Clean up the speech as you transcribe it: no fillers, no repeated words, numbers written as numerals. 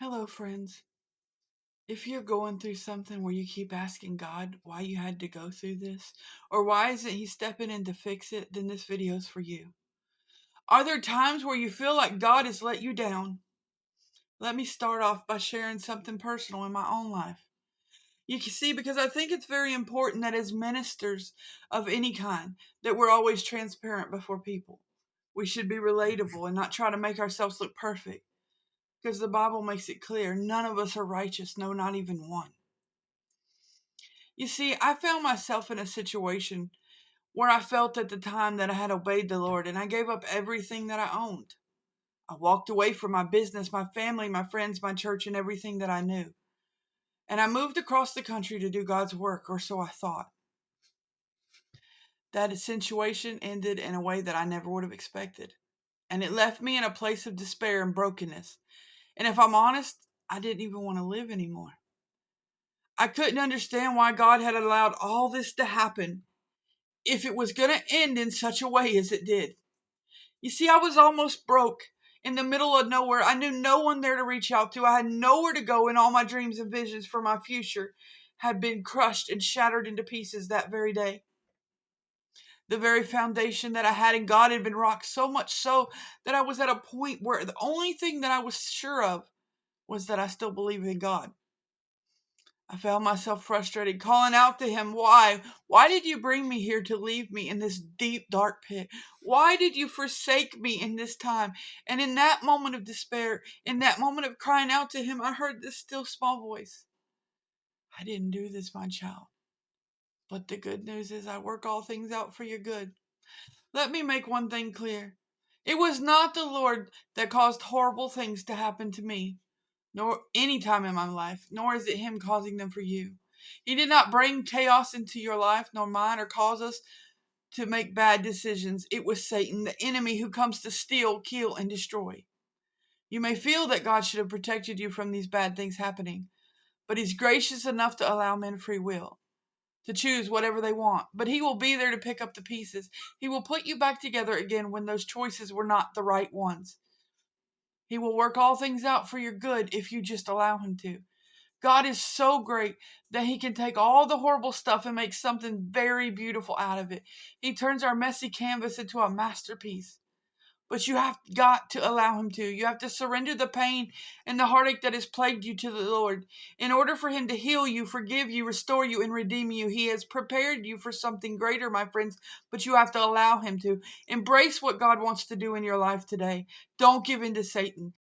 Hello, friends. If you're going through something where you keep asking God why you had to go through this, or why isn't He stepping in to fix it, then this video is for you. Are there times where you feel like God has let you down? Let me start off by sharing something personal in my own life. You can see, because I think it's very important that as ministers of any kind, that we're always transparent before people. We should be relatable and not try to make ourselves look perfect. Because the Bible makes it clear, none of us are righteous, no, not even one. You see, I found myself in a situation where I felt at the time that I had obeyed the Lord, and I gave up everything that I owned. I walked away from my business, my family, my friends, my church, and everything that I knew. And I moved across the country to do God's work, or so I thought. That situation ended in a way that I never would have expected. And it left me in a place of despair and brokenness. And if I'm honest, I didn't even want to live anymore. I couldn't understand why God had allowed all this to happen if it was going to end in such a way as it did. You see, I was almost broke in the middle of nowhere. I knew no one there to reach out to. I had nowhere to go, and all my dreams and visions for my future had been crushed and shattered into pieces that very day. The very foundation that I had in God had been rocked, so much so that I was at a point where the only thing that I was sure of was that I still believed in God. I found myself frustrated, calling out to Him, why? Why did you bring me here to leave me in this deep, dark pit? Why did you forsake me in this time? And in that moment of despair, in that moment of crying out to Him, I heard this still small voice. I didn't do this, my child. But the good news is I work all things out for your good. Let me make one thing clear. It was not the Lord that caused horrible things to happen to me, nor any time in my life, nor is it Him causing them for you. He did not bring chaos into your life, nor mine, or cause us to make bad decisions. It was Satan, the enemy, who comes to steal, kill, and destroy. You may feel that God should have protected you from these bad things happening, but He's gracious enough to allow men free will to choose whatever they want. But He will be there to pick up the pieces. He will put you back together again when those choices were not the right ones. He will work all things out for your good if you just allow Him to. God is so great that He can take all the horrible stuff and make something very beautiful out of it. He turns our messy canvas into a masterpiece. But you have got to allow Him to. You have to surrender the pain and the heartache that has plagued you to the Lord. In order for Him to heal you, forgive you, restore you, and redeem you, He has prepared you for something greater, my friends. But you have to allow Him to. Embrace what God wants to do in your life today. Don't give in to Satan.